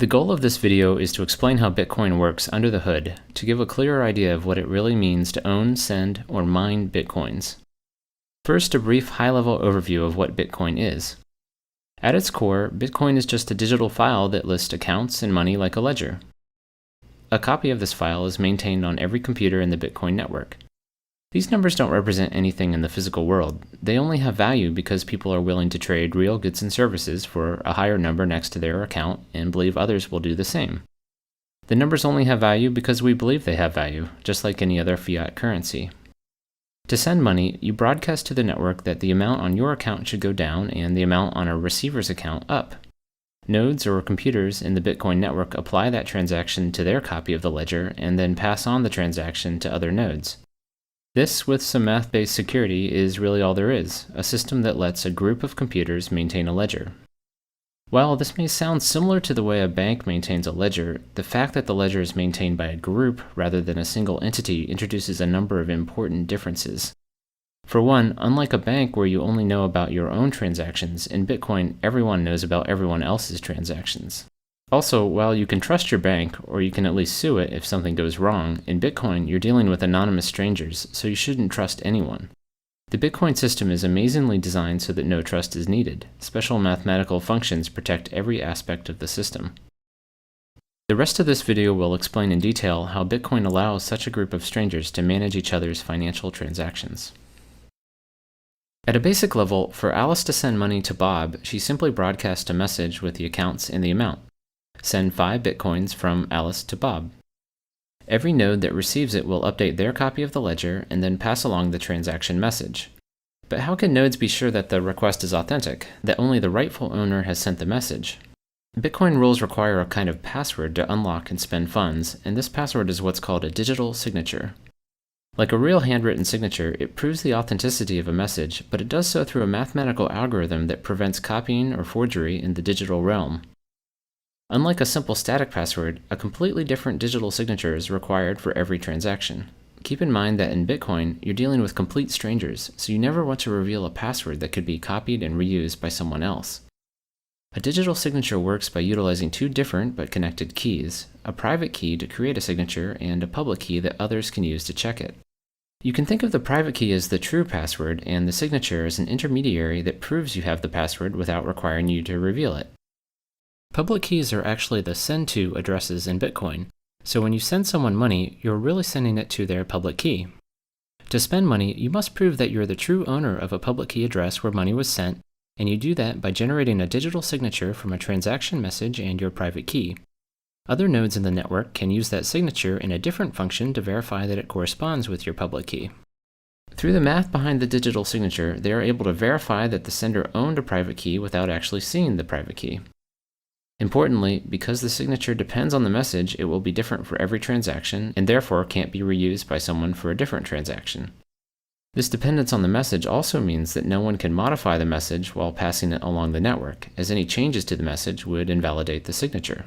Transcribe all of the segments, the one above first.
The goal of this video is to explain how Bitcoin works under the hood, to give a clearer idea of what it really means to own, send, or mine Bitcoins. First, a brief high-level overview of what Bitcoin is. At its core, Bitcoin is just a digital file that lists accounts and money like a ledger. A copy of this file is maintained on every computer in the Bitcoin network. These numbers don't represent anything in the physical world. They only have value because people are willing to trade real goods and services for a higher number next to their account and believe others will do the same. The numbers only have value because we believe they have value, just like any other fiat currency. To send money, you broadcast to the network that the amount on your account should go down and the amount on a receiver's account up. Nodes or computers in the Bitcoin network apply that transaction to their copy of the ledger and then pass on the transaction to other nodes. This, with some math-based security, is really all there is, a system that lets a group of computers maintain a ledger. While this may sound similar to the way a bank maintains a ledger, the fact that the ledger is maintained by a group rather than a single entity introduces a number of important differences. For one, unlike a bank where you only know about your own transactions, in Bitcoin everyone knows about everyone else's transactions. Also, while you can trust your bank, or you can at least sue it if something goes wrong, in Bitcoin you're dealing with anonymous strangers, so you shouldn't trust anyone. The Bitcoin system is amazingly designed so that no trust is needed. Special mathematical functions protect every aspect of the system. The rest of this video will explain in detail how Bitcoin allows such a group of strangers to manage each other's financial transactions. At a basic level, for Alice to send money to Bob, she simply broadcasts a message with the accounts and the amount. Send 5 Bitcoins from Alice to Bob. Every node that receives it will update their copy of the ledger and then pass along the transaction message. But how can nodes be sure that the request is authentic, that only the rightful owner has sent the message? Bitcoin rules require a kind of password to unlock and spend funds, and this password is what's called a digital signature. Like a real handwritten signature, it proves the authenticity of a message, but it does so through a mathematical algorithm that prevents copying or forgery in the digital realm. Unlike a simple static password, a completely different digital signature is required for every transaction. Keep in mind that in Bitcoin, you're dealing with complete strangers, so you never want to reveal a password that could be copied and reused by someone else. A digital signature works by utilizing 2 different but connected keys, a private key to create a signature and a public key that others can use to check it. You can think of the private key as the true password and the signature as an intermediary that proves you have the password without requiring you to reveal it. Public keys are actually the send to addresses in Bitcoin, so when you send someone money, you're really sending it to their public key. To spend money, you must prove that you're the true owner of a public key address where money was sent, and you do that by generating a digital signature from a transaction message and your private key. Other nodes in the network can use that signature in a different function to verify that it corresponds with your public key. Through the math behind the digital signature, they are able to verify that the sender owned a private key without actually seeing the private key. Importantly, because the signature depends on the message, it will be different for every transaction and therefore can't be reused by someone for a different transaction. This dependence on the message also means that no one can modify the message while passing it along the network, as any changes to the message would invalidate the signature.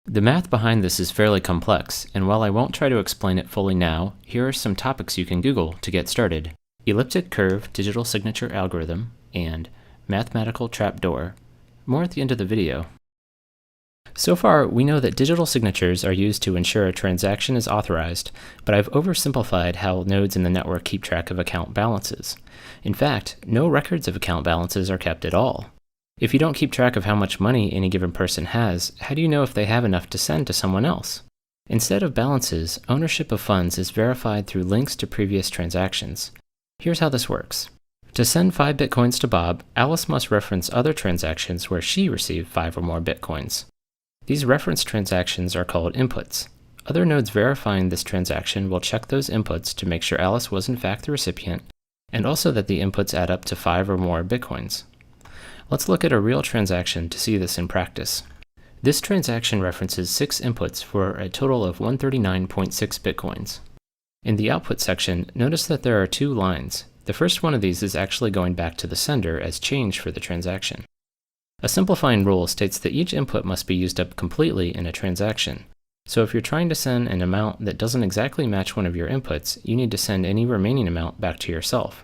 The math behind this is fairly complex, and while I won't try to explain it fully now, here are some topics you can Google to get started: elliptic curve digital signature algorithm and mathematical trapdoor. More at the end of the video. So far, we know that digital signatures are used to ensure a transaction is authorized, but I've oversimplified how nodes in the network keep track of account balances. In fact, no records of account balances are kept at all. If you don't keep track of how much money any given person has, how do you know if they have enough to send to someone else? Instead of balances, ownership of funds is verified through links to previous transactions. Here's how this works. To send 5 Bitcoins to Bob, Alice must reference other transactions where she received 5 or more Bitcoins. These reference transactions are called inputs. Other nodes verifying this transaction will check those inputs to make sure Alice was in fact the recipient, and also that the inputs add up to 5 or more Bitcoins. Let's look at a real transaction to see this in practice. This transaction references 6 inputs for a total of 139.6 Bitcoins. In the output section, notice that there are 2 lines. The first one of these is actually going back to the sender as change for the transaction. A simplifying rule states that each input must be used up completely in a transaction. So if you're trying to send an amount that doesn't exactly match one of your inputs, you need to send any remaining amount back to yourself.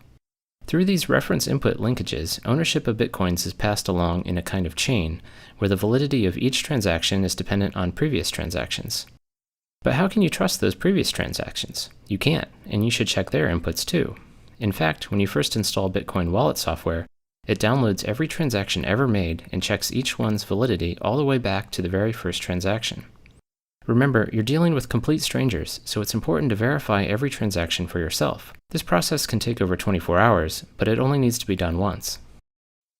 Through these reference input linkages, ownership of Bitcoins is passed along in a kind of chain, where the validity of each transaction is dependent on previous transactions. But how can you trust those previous transactions? You can't, and you should check their inputs too. In fact, when you first install Bitcoin wallet software, it downloads every transaction ever made and checks each one's validity all the way back to the very first transaction. Remember, you're dealing with complete strangers, so it's important to verify every transaction for yourself. This process can take over 24 hours, but it only needs to be done once.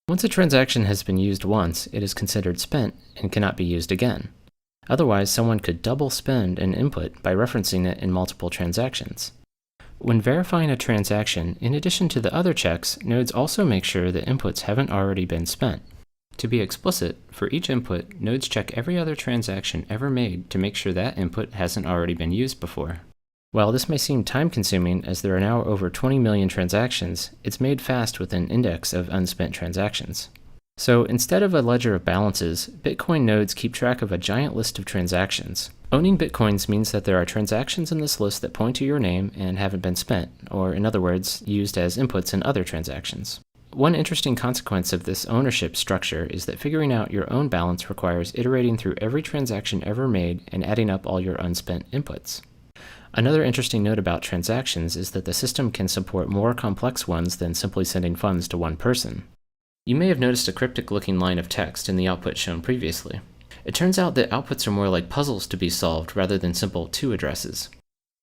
Once a transaction has been used once, it is considered spent and cannot be used again. Otherwise, someone could double spend an input by referencing it in multiple transactions. When verifying a transaction, in addition to the other checks, nodes also make sure that inputs haven't already been spent. To be explicit, for each input, nodes check every other transaction ever made to make sure that input hasn't already been used before. While this may seem time-consuming, as there are now over 20 million transactions, it's made fast with an index of unspent transactions. So instead of a ledger of balances, Bitcoin nodes keep track of a giant list of transactions. Owning Bitcoins means that there are transactions in this list that point to your name and haven't been spent, or in other words, used as inputs in other transactions. One interesting consequence of this ownership structure is that figuring out your own balance requires iterating through every transaction ever made and adding up all your unspent inputs. Another interesting note about transactions is that the system can support more complex ones than simply sending funds to one person. You may have noticed a cryptic-looking line of text in the output shown previously. It turns out that outputs are more like puzzles to be solved rather than simple to addresses.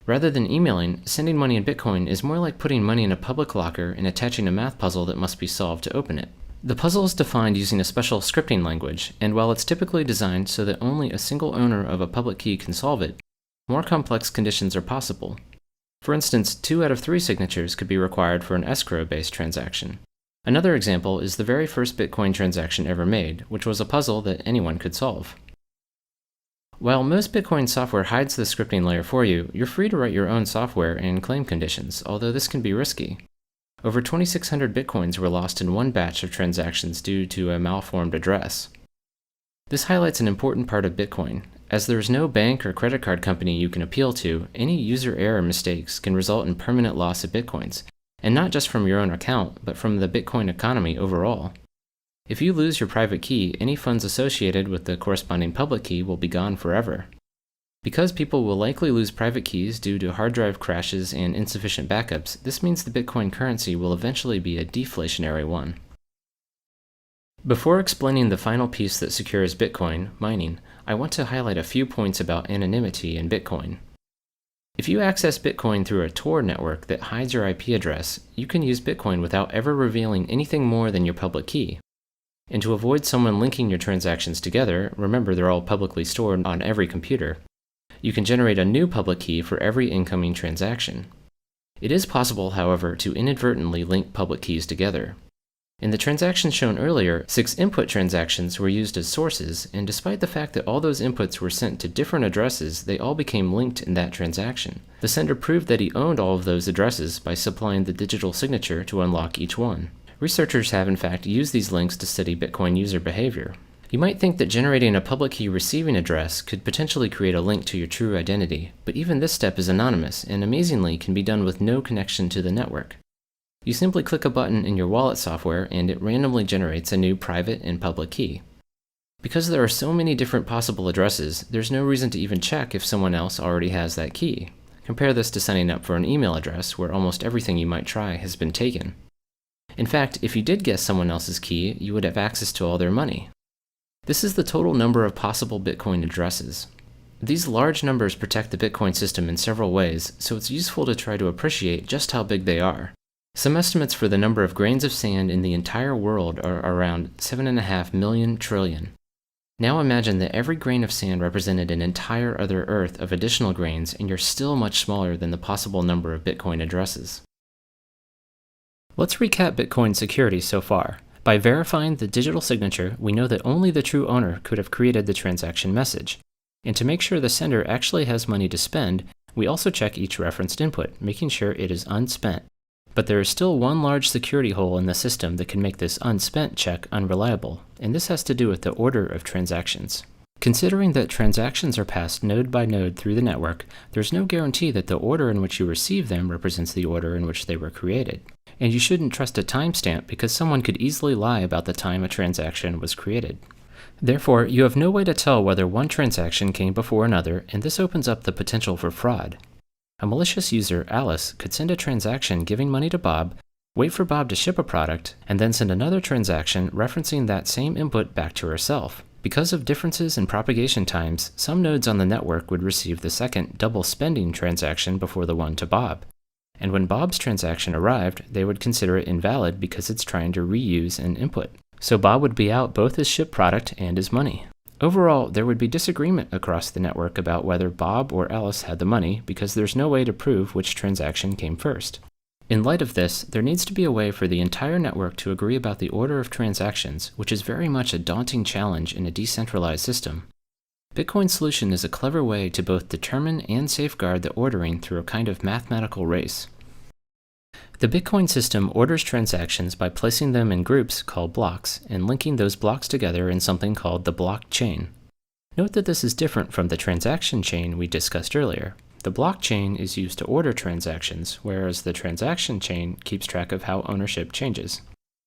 Rather than emailing, sending money in Bitcoin is more like putting money in a public locker and attaching a math puzzle that must be solved to open it. The puzzle is defined using a special scripting language, and while it's typically designed so that only a single owner of a public key can solve it, more complex conditions are possible. For instance, 2 out of 3 signatures could be required for an escrow-based transaction. Another example is the very first Bitcoin transaction ever made, which was a puzzle that anyone could solve. While most Bitcoin software hides the scripting layer for you, you're free to write your own software and claim conditions, although this can be risky. Over 2,600 Bitcoins were lost in one batch of transactions due to a malformed address. This highlights an important part of Bitcoin. As there is no bank or credit card company you can appeal to, any user error mistakes can result in permanent loss of Bitcoins, and not just from your own account, but from the Bitcoin economy overall. If you lose your private key, any funds associated with the corresponding public key will be gone forever. Because people will likely lose private keys due to hard drive crashes and insufficient backups, this means the Bitcoin currency will eventually be a deflationary one. Before explaining the final piece that secures Bitcoin, mining, I want to highlight a few points about anonymity in Bitcoin. If you access Bitcoin through a Tor network that hides your IP address, you can use Bitcoin without ever revealing anything more than your public key. And to avoid someone linking your transactions together, remember they're all publicly stored on every computer, you can generate a new public key for every incoming transaction. It is possible, however, to inadvertently link public keys together. In the transactions shown earlier, 6 input transactions were used as sources, and despite the fact that all those inputs were sent to different addresses, they all became linked in that transaction. The sender proved that he owned all of those addresses by supplying the digital signature to unlock each one. Researchers have in fact used these links to study Bitcoin user behavior. You might think that generating a public key receiving address could potentially create a link to your true identity, but even this step is anonymous and amazingly can be done with no connection to the network. You simply click a button in your wallet software and it randomly generates a new private and public key. Because there are so many different possible addresses, there's no reason to even check if someone else already has that key. Compare this to signing up for an email address where almost everything you might try has been taken. In fact, if you did guess someone else's key, you would have access to all their money. This is the total number of possible Bitcoin addresses. These large numbers protect the Bitcoin system in several ways, so it's useful to try to appreciate just how big they are. Some estimates for the number of grains of sand in the entire world are around 7.5 million trillion. Now imagine that every grain of sand represented an entire other Earth of additional grains, and you're still much smaller than the possible number of Bitcoin addresses. Let's recap Bitcoin security so far. By verifying the digital signature, we know that only the true owner could have created the transaction message. And to make sure the sender actually has money to spend, we also check each referenced input, making sure it is unspent. But there is still one large security hole in the system that can make this unspent check unreliable, and this has to do with the order of transactions. Considering that transactions are passed node by node through the network, there's no guarantee that the order in which you receive them represents the order in which they were created. And you shouldn't trust a timestamp because someone could easily lie about the time a transaction was created. Therefore, you have no way to tell whether one transaction came before another, and this opens up the potential for fraud. A malicious user, Alice, could send a transaction giving money to Bob, wait for Bob to ship a product, and then send another transaction referencing that same input back to herself. Because of differences in propagation times, some nodes on the network would receive the second double spending transaction before the one to Bob. And when Bob's transaction arrived, they would consider it invalid because it's trying to reuse an input. So Bob would be out both his shipped product and his money. Overall, there would be disagreement across the network about whether Bob or Alice had the money because there's no way to prove which transaction came first. In light of this, there needs to be a way for the entire network to agree about the order of transactions, which is very much a daunting challenge in a decentralized system. Bitcoin's solution is a clever way to both determine and safeguard the ordering through a kind of mathematical race. The Bitcoin system orders transactions by placing them in groups called blocks and linking those blocks together in something called the blockchain. Note that this is different from the transaction chain we discussed earlier. The blockchain is used to order transactions, whereas the transaction chain keeps track of how ownership changes.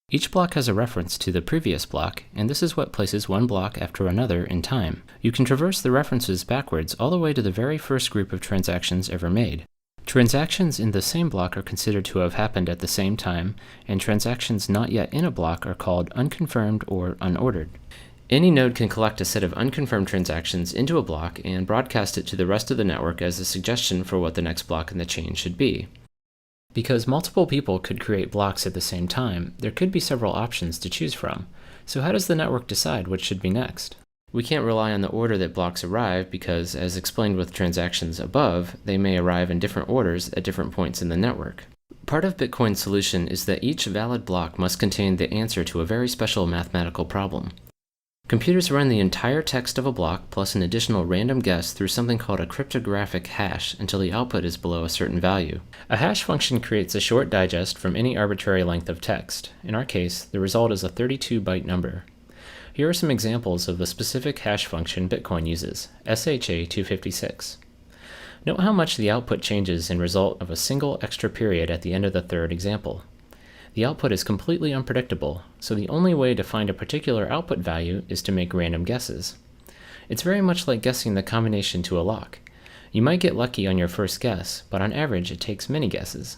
Each block has a reference to the previous block, and this is what places one block after another in time. You can traverse the references backwards all the way to the very first group of transactions ever made. Transactions in the same block are considered to have happened at the same time, and transactions not yet in a block are called unconfirmed or unordered. Any node can collect a set of unconfirmed transactions into a block and broadcast it to the rest of the network as a suggestion for what the next block in the chain should be. Because multiple people could create blocks at the same time, there could be several options to choose from. So how does the network decide what should be next? We can't rely on the order that blocks arrive because, as explained with transactions above, they may arrive in different orders at different points in the network. Part of Bitcoin's solution is that each valid block must contain the answer to a very special mathematical problem. Computers run the entire text of a block plus an additional random guess through something called a cryptographic hash until the output is below a certain value. A hash function creates a short digest from any arbitrary length of text. In our case, the result is a 32-byte number. Here are some examples of the specific hash function Bitcoin uses, SHA-256. Note how much the output changes in result of a single extra period at the end of the third example. The output is completely unpredictable, so the only way to find a particular output value is to make random guesses. It's very much like guessing the combination to a lock. You might get lucky on your first guess, but on average it takes many guesses.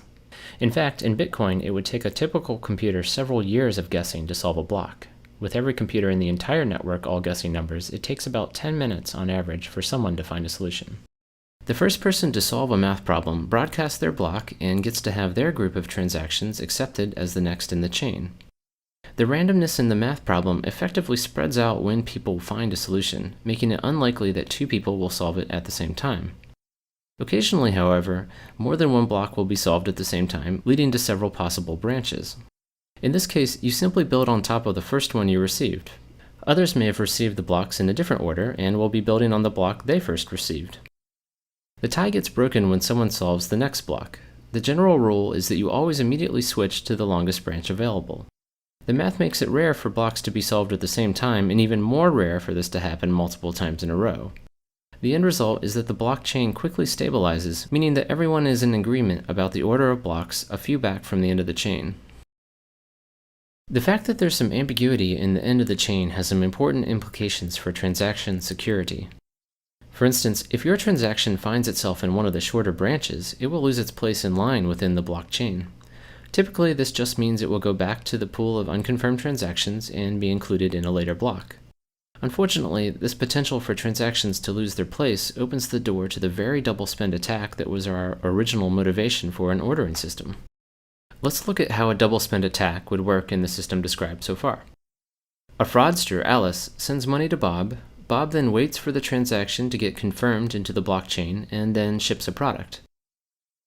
In fact, in Bitcoin, it would take a typical computer several years of guessing to solve a block. With every computer in the entire network all guessing numbers, it takes about 10 minutes on average for someone to find a solution. The first person to solve a math problem broadcasts their block and gets to have their group of transactions accepted as the next in the chain. The randomness in the math problem effectively spreads out when people find a solution, making it unlikely that two people will solve it at the same time. Occasionally, however, more than one block will be solved at the same time, leading to several possible branches. In this case, you simply build on top of the first one you received. Others may have received the blocks in a different order and will be building on the block they first received. The tie gets broken when someone solves the next block. The general rule is that you always immediately switch to the longest branch available. The math makes it rare for blocks to be solved at the same time, and even more rare for this to happen multiple times in a row. The end result is that the blockchain quickly stabilizes, meaning that everyone is in agreement about the order of blocks a few back from the end of the chain. The fact that there's some ambiguity in the end of the chain has some important implications for transaction security. For instance, if your transaction finds itself in one of the shorter branches, it will lose its place in line within the blockchain. Typically, this just means it will go back to the pool of unconfirmed transactions and be included in a later block. Unfortunately, this potential for transactions to lose their place opens the door to the very double spend attack that was our original motivation for an ordering system. Let's look at how a double spend attack would work in the system described so far. A fraudster, Alice, sends money to Bob. Bob then waits for the transaction to get confirmed into the blockchain and then ships a product.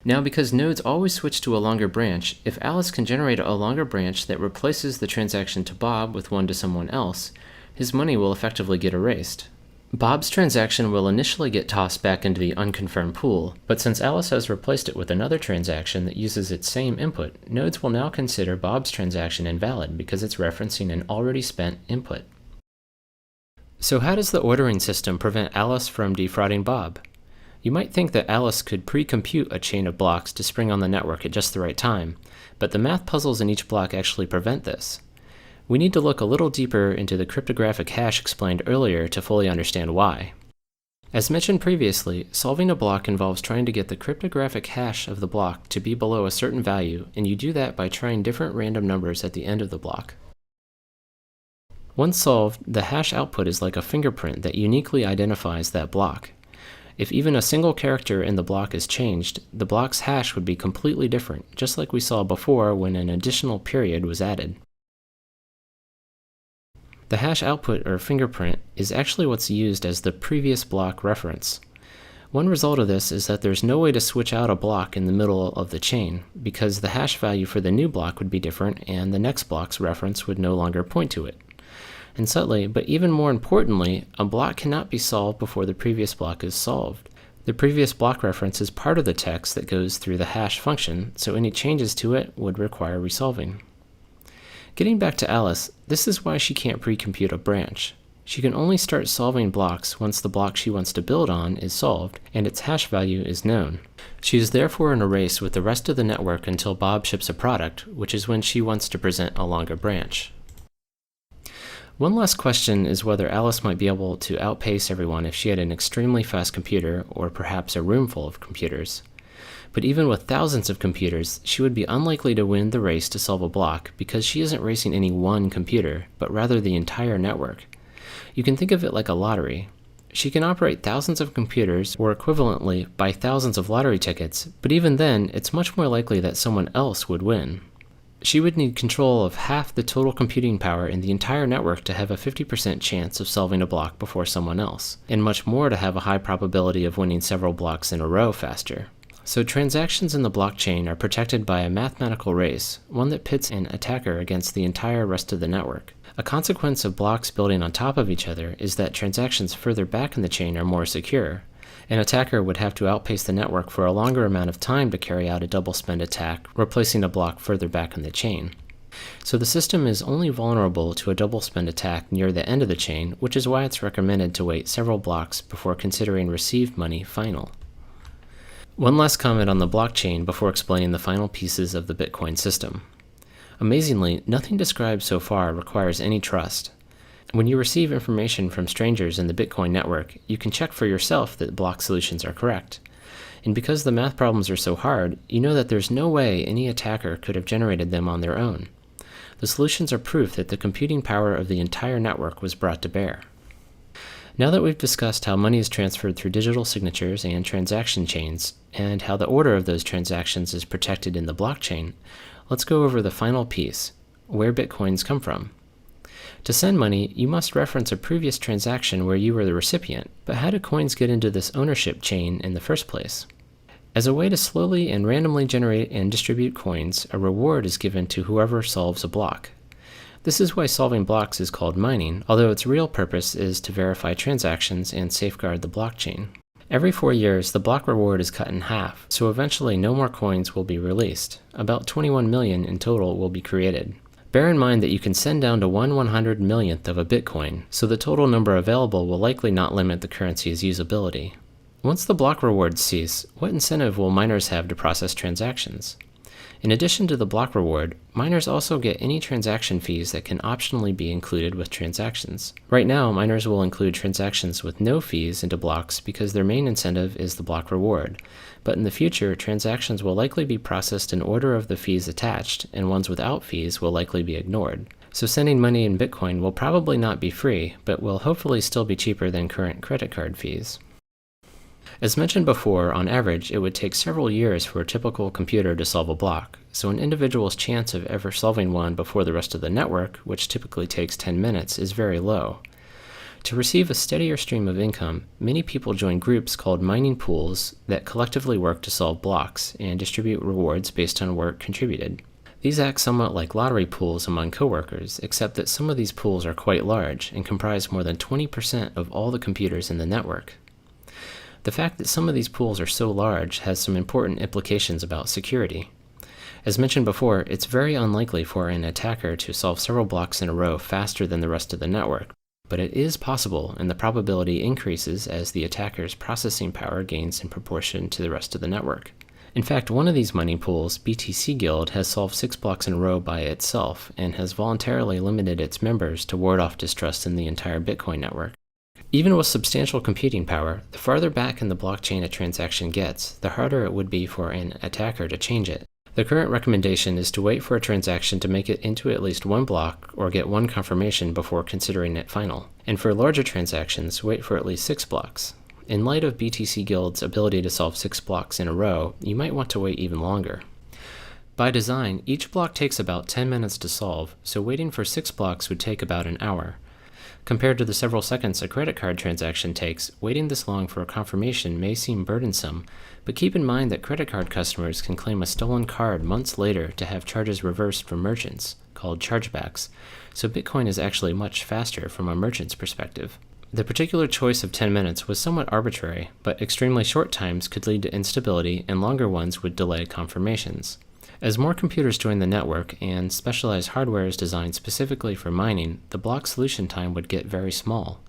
Now, because nodes always switch to a longer branch, if Alice can generate a longer branch that replaces the transaction to Bob with one to someone else, his money will effectively get erased. Bob's transaction will initially get tossed back into the unconfirmed pool, but since Alice has replaced it with another transaction that uses its same input, nodes will now consider Bob's transaction invalid because it's referencing an already spent input. So how does the ordering system prevent Alice from defrauding Bob? You might think that Alice could pre-compute a chain of blocks to spring on the network at just the right time, but the math puzzles in each block actually prevent this. We need to look a little deeper into the cryptographic hash explained earlier to fully understand why. As mentioned previously, solving a block involves trying to get the cryptographic hash of the block to be below a certain value, and you do that by trying different random numbers at the end of the block. Once solved, the hash output is like a fingerprint that uniquely identifies that block. If even a single character in the block is changed, the block's hash would be completely different, just like we saw before when an additional period was added. The hash output, or fingerprint, is actually what's used as the previous block reference. One result of this is that there's no way to switch out a block in the middle of the chain, because the hash value for the new block would be different and the next block's reference would no longer point to it. And subtly, but even more importantly, a block cannot be solved before the previous block is solved. The previous block reference is part of the text that goes through the hash function, so any changes to it would require resolving. Getting back to Alice, this is why she can't pre-compute a branch. She can only start solving blocks once the block she wants to build on is solved and its hash value is known. She is therefore in a race with the rest of the network until Bob ships a product, which is when she wants to present a longer branch. One last question is whether Alice might be able to outpace everyone if she had an extremely fast computer, or perhaps a room full of computers. But even with thousands of computers, she would be unlikely to win the race to solve a block because she isn't racing any one computer, but rather the entire network. You can think of it like a lottery. She can operate thousands of computers, or equivalently buy thousands of lottery tickets, but even then, it's much more likely that someone else would win. She would need control of half the total computing power in the entire network to have a 50% chance of solving a block before someone else, and much more to have a high probability of winning several blocks in a row faster. So transactions in the blockchain are protected by a mathematical race, one that pits an attacker against the entire rest of the network. A consequence of blocks building on top of each other is that transactions further back in the chain are more secure. An attacker would have to outpace the network for a longer amount of time to carry out a double spend attack, replacing a block further back in the chain. So the system is only vulnerable to a double spend attack near the end of the chain, which is why it's recommended to wait several blocks before considering received money final. One last comment on the blockchain before explaining the final pieces of the Bitcoin system. Amazingly, nothing described so far requires any trust. When you receive information from strangers in the Bitcoin network, you can check for yourself that block solutions are correct. And because the math problems are so hard, you know that there's no way any attacker could have generated them on their own. The solutions are proof that the computing power of the entire network was brought to bear. Now that we've discussed how money is transferred through digital signatures and transaction chains, and how the order of those transactions is protected in the blockchain, let's go over the final piece, where Bitcoins come from. To send money, you must reference a previous transaction where you were the recipient, but how do coins get into this ownership chain in the first place? As a way to slowly and randomly generate and distribute coins, a reward is given to whoever solves a block. This is why solving blocks is called mining, although its real purpose is to verify transactions and safeguard the blockchain. Every 4 years, the block reward is cut in half, so eventually no more coins will be released. About 21 million in total will be created. Bear in mind that you can send down to 1/100 millionth of a Bitcoin, so the total number available will likely not limit the currency's usability. Once the block rewards cease, what incentive will miners have to process transactions? In addition to the block reward, miners also get any transaction fees that can optionally be included with transactions. Right now, miners will include transactions with no fees into blocks because their main incentive is the block reward. But in the future, transactions will likely be processed in order of the fees attached, and ones without fees will likely be ignored. So sending money in Bitcoin will probably not be free, but will hopefully still be cheaper than current credit card fees. As mentioned before, on average, it would take several years for a typical computer to solve a block, so an individual's chance of ever solving one before the rest of the network, which typically takes 10 minutes, is very low. To receive a steadier stream of income, many people join groups called mining pools that collectively work to solve blocks and distribute rewards based on work contributed. These act somewhat like lottery pools among coworkers, except that some of these pools are quite large and comprise more than 20% of all the computers in the network. The fact that some of these pools are so large has some important implications about security. As mentioned before, it's very unlikely for an attacker to solve several blocks in a row faster than the rest of the network, but it is possible, and the probability increases as the attacker's processing power gains in proportion to the rest of the network. In fact, one of these money pools, BTC Guild, has solved 6 blocks in a row by itself and has voluntarily limited its members to ward off distrust in the entire Bitcoin network. Even with substantial computing power, the farther back in the blockchain a transaction gets, the harder it would be for an attacker to change it. The current recommendation is to wait for a transaction to make it into at least one block or get one confirmation before considering it final. And for larger transactions, wait for at least 6 blocks. In light of BTC Guild's ability to solve 6 blocks in a row, you might want to wait even longer. By design, each block takes about 10 minutes to solve, so waiting for 6 blocks would take about an hour. Compared to the several seconds a credit card transaction takes, waiting this long for a confirmation may seem burdensome, but keep in mind that credit card customers can claim a stolen card months later to have charges reversed from merchants, called chargebacks, so Bitcoin is actually much faster from a merchant's perspective. The particular choice of 10 minutes was somewhat arbitrary, but extremely short times could lead to instability and longer ones would delay confirmations. As more computers join the network and specialized hardware is designed specifically for mining, the block solution time would get very small.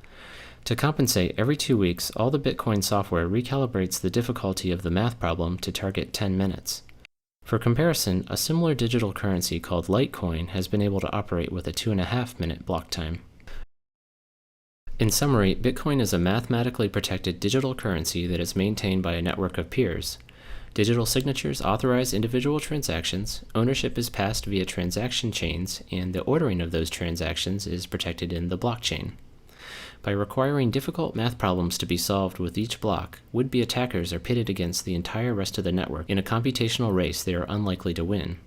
To compensate, every 2 weeks, all the Bitcoin software recalibrates the difficulty of the math problem to target 10 minutes. For comparison, a similar digital currency called Litecoin has been able to operate with a 2.5-minute block time. In summary, Bitcoin is a mathematically protected digital currency that is maintained by a network of peers. Digital signatures authorize individual transactions, ownership is passed via transaction chains, and the ordering of those transactions is protected in the blockchain. By requiring difficult math problems to be solved with each block, would-be attackers are pitted against the entire rest of the network in a computational race they are unlikely to win.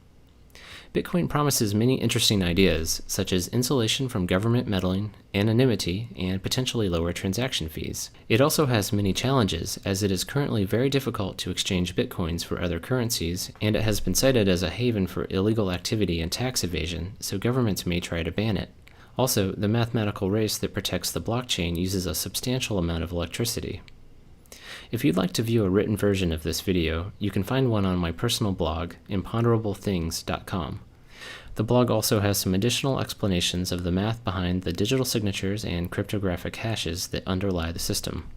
Bitcoin promises many interesting ideas, such as insulation from government meddling, anonymity, and potentially lower transaction fees. It also has many challenges, as it is currently very difficult to exchange Bitcoins for other currencies, and it has been cited as a haven for illegal activity and tax evasion, so governments may try to ban it. Also, the mathematical race that protects the blockchain uses a substantial amount of electricity. If you'd like to view a written version of this video, you can find one on my personal blog, imponderablethings.com. The blog also has some additional explanations of the math behind the digital signatures and cryptographic hashes that underlie the system.